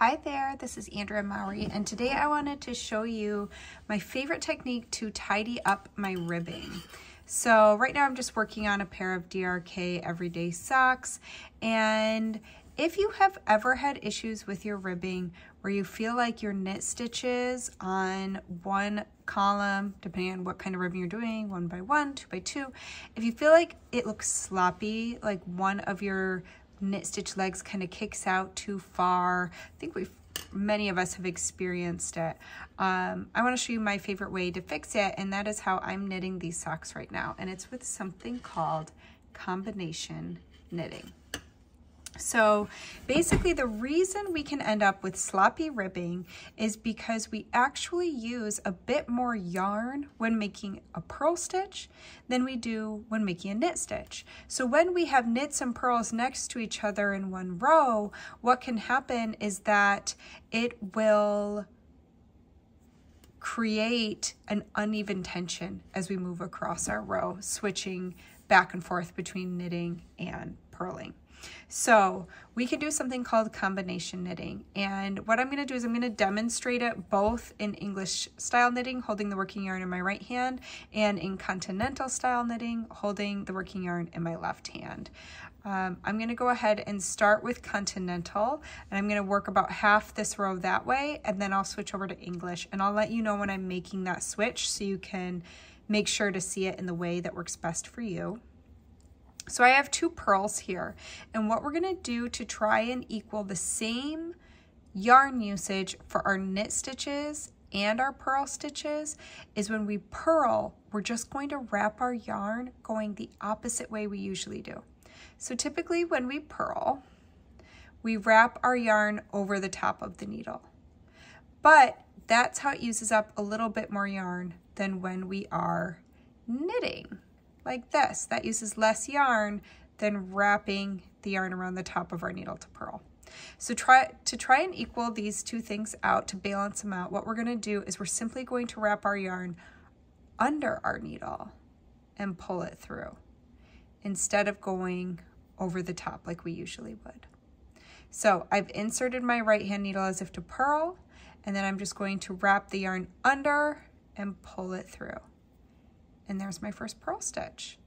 Hi there, this is Andrea Mowry, and today I wanted to show you my favorite technique to tidy up my ribbing. So right now I'm just working on a pair of DRK everyday socks, and if you have ever had issues with your ribbing where you feel like your knit stitches on one column, depending on what kind of ribbing you're doing, 1 by 1, 2 by 2, if you feel like it looks sloppy, like one of your knit stitch legs kind of kicks out too far, I think many of us have experienced it. I want to show you my favorite way to fix it, and that is how I'm knitting these socks right now, and it's with something called combination knitting. So basically the reason we can end up with sloppy ribbing is because we actually use a bit more yarn when making a purl stitch than we do when making a knit stitch. So when we have knits and purls next to each other in one row, what can happen is that it will create an uneven tension as we move across our row, switching back and forth between knitting and purling. So we can do something called combination knitting, and what I'm going to do is I'm going to demonstrate it both in English style knitting, holding the working yarn in my right hand, and in Continental style knitting, holding the working yarn in my left hand. I'm going to go ahead and start with Continental, and I'm going to work about half this row that way, and then I'll switch over to English, and I'll let you know when I'm making that switch so you can make sure to see it in the way that works best for you. So I have 2 purls here, and what we're going to do to try and equal the same yarn usage for our knit stitches and our purl stitches is when we purl, we're just going to wrap our yarn going the opposite way we usually do. So typically when we purl, we wrap our yarn over the top of the needle, but that's how it uses up a little bit more yarn than when we are knitting. Like this, that uses less yarn than wrapping the yarn around the top of our needle to purl. So to try and equal these two things out, to balance them out, what we're going to do is we're simply going to wrap our yarn under our needle and pull it through instead of going over the top like we usually would. So I've inserted my right hand needle as if to purl, and then I'm just going to wrap the yarn under and pull it through. And there's my first purl stitch.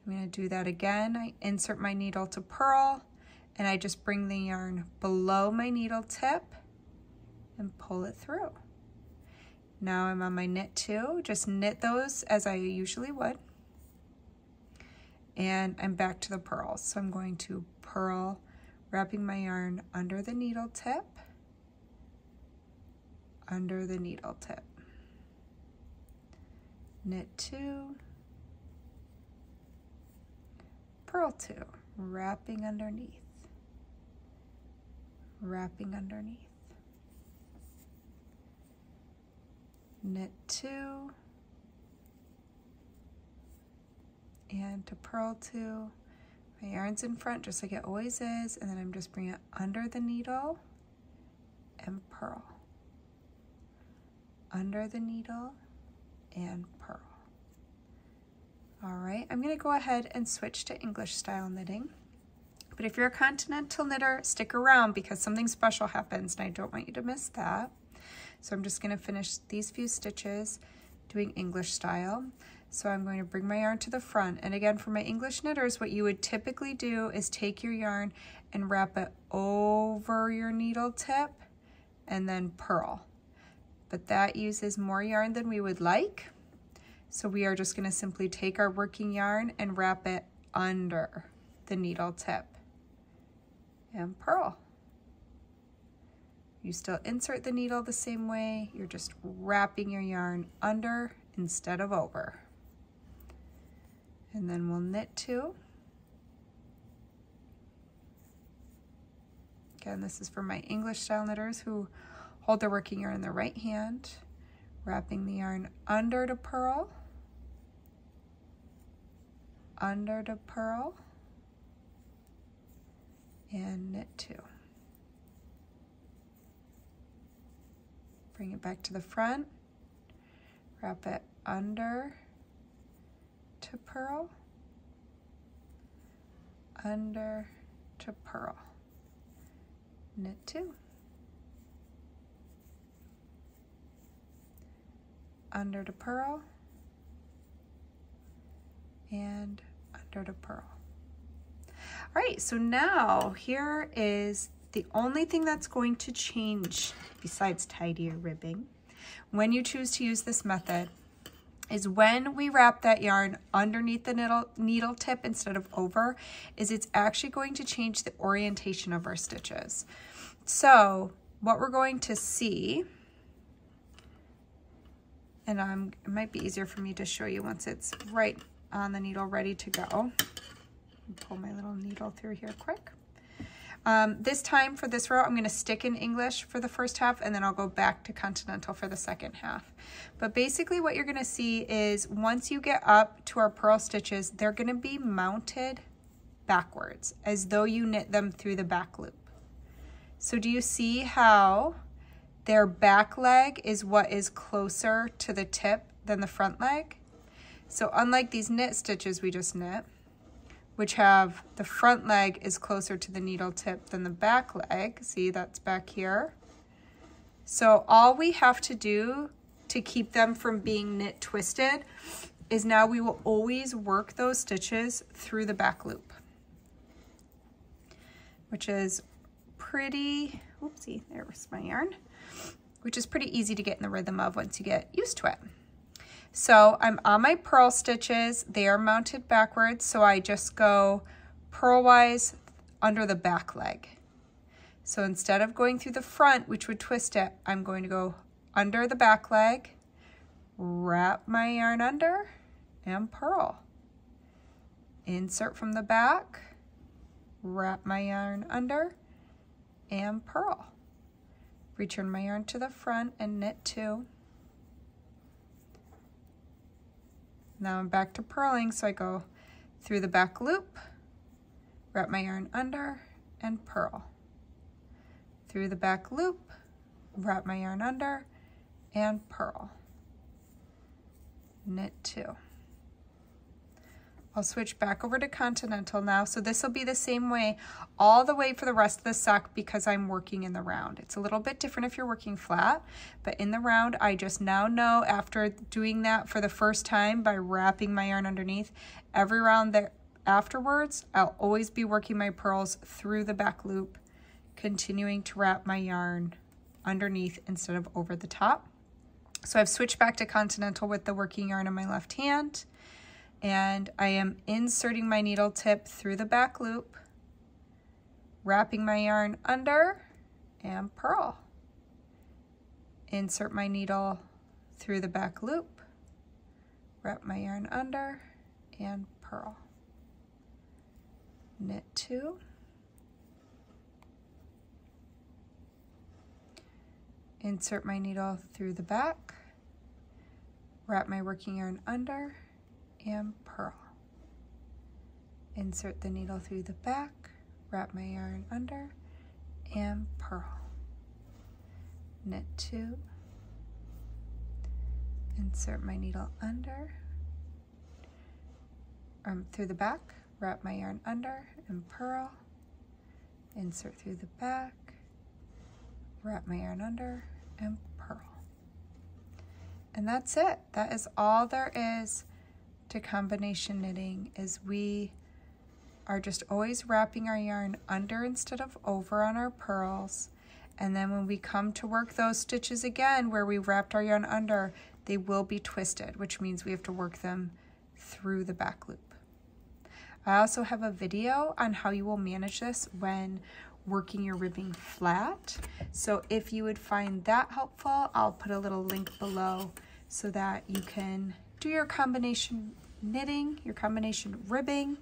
I'm going to do that again. I insert my needle to purl, and I just bring the yarn below my needle tip and pull it through. Now I'm on my knit 2, just knit those as I usually would. And I'm back to the purls. So I'm going to purl, wrapping my yarn under the needle tip, under the needle tip. Knit 2, purl 2, wrapping underneath, wrapping underneath, knit 2, and to purl 2. My yarn's in front just like it always is, and then I'm just bringing it under the needle and purl, under the needle and purl. All right, I'm going to go ahead and switch to English style knitting. But if you're a continental knitter, stick around because something special happens and I don't want you to miss that. So I'm just going to finish these few stitches doing English style. So I'm going to bring my yarn to the front, and again for my English knitters, what you would typically do is take your yarn and wrap it over your needle tip and then purl. But that uses more yarn than we would like. So we are just going to simply take our working yarn and wrap it under the needle tip and purl. You still insert the needle the same way, you're just wrapping your yarn under instead of over. And then we'll knit 2. Again, this is for my English style knitters who hold their working yarn in their right hand, wrapping the yarn under to purl, under to purl, and knit 2. Bring it back to the front, wrap it under to purl, under to purl, knit 2. under to purl, and under to purl. All right, so now here is the only thing that's going to change besides tidier ribbing when you choose to use this method is when we wrap that yarn underneath the needle tip instead of over, is it's actually going to change the orientation of our stitches. So what we're going to see, and it might be easier for me to show you once it's right on the needle ready to go. Pull my little needle through here quick. This time for this row, I'm going to stick in English for the first half, and then I'll go back to Continental for the second half. But basically what you're going to see is once you get up to our purl stitches, they're going to be mounted backwards as though you knit them through the back loop. So do you see how their back leg is what is closer to the tip than the front leg? So unlike these knit stitches we just knit, which have the front leg is closer to the needle tip than the back leg. See, that's back here. So all we have to do to keep them from being knit twisted is now we will always work those stitches through the back loop, which is pretty, oopsie, there was my yarn, which is pretty easy to get in the rhythm of once you get used to it. So I'm on my purl stitches, they are mounted backwards, so I just go purlwise under the back leg. So instead of going through the front, which would twist it, I'm going to go under the back leg, wrap my yarn under, and purl. Insert from the back, wrap my yarn under, and purl. Return my yarn to the front and knit 2. Now I'm back to purling, so I go through the back loop, wrap my yarn under, and purl. Through the back loop, wrap my yarn under, and purl. Knit 2. I'll switch back over to Continental now. So this will be the same way all the way for the rest of the sock because I'm working in the round. It's a little bit different if you're working flat, but in the round, I just now know after doing that for the first time by wrapping my yarn underneath, every round that afterwards, I'll always be working my purls through the back loop, continuing to wrap my yarn underneath instead of over the top. So I've switched back to Continental with the working yarn in my left hand. And I am inserting my needle tip through the back loop, wrapping my yarn under, and purl. Insert my needle through the back loop, wrap my yarn under, and purl. Knit 2. Insert my needle through the back, wrap my working yarn under, and purl. Insert the needle through the back, wrap my yarn under, and purl. Knit 2. Insert my needle under, through the back, wrap my yarn under, and purl. Insert through the back, wrap my yarn under, and purl. And that's it. That is all there is to combination knitting, is we are just always wrapping our yarn under instead of over on our purls, and then when we come to work those stitches again where we wrapped our yarn under, they will be twisted, which means we have to work them through the back loop. I also have a video on how you will manage this when working your ribbing flat, so if you would find that helpful, I'll put a little link below so that you can do your combination knitting, your combination ribbing,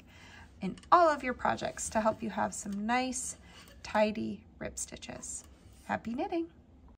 and all of your projects to help you have some nice, tidy rib stitches. Happy knitting!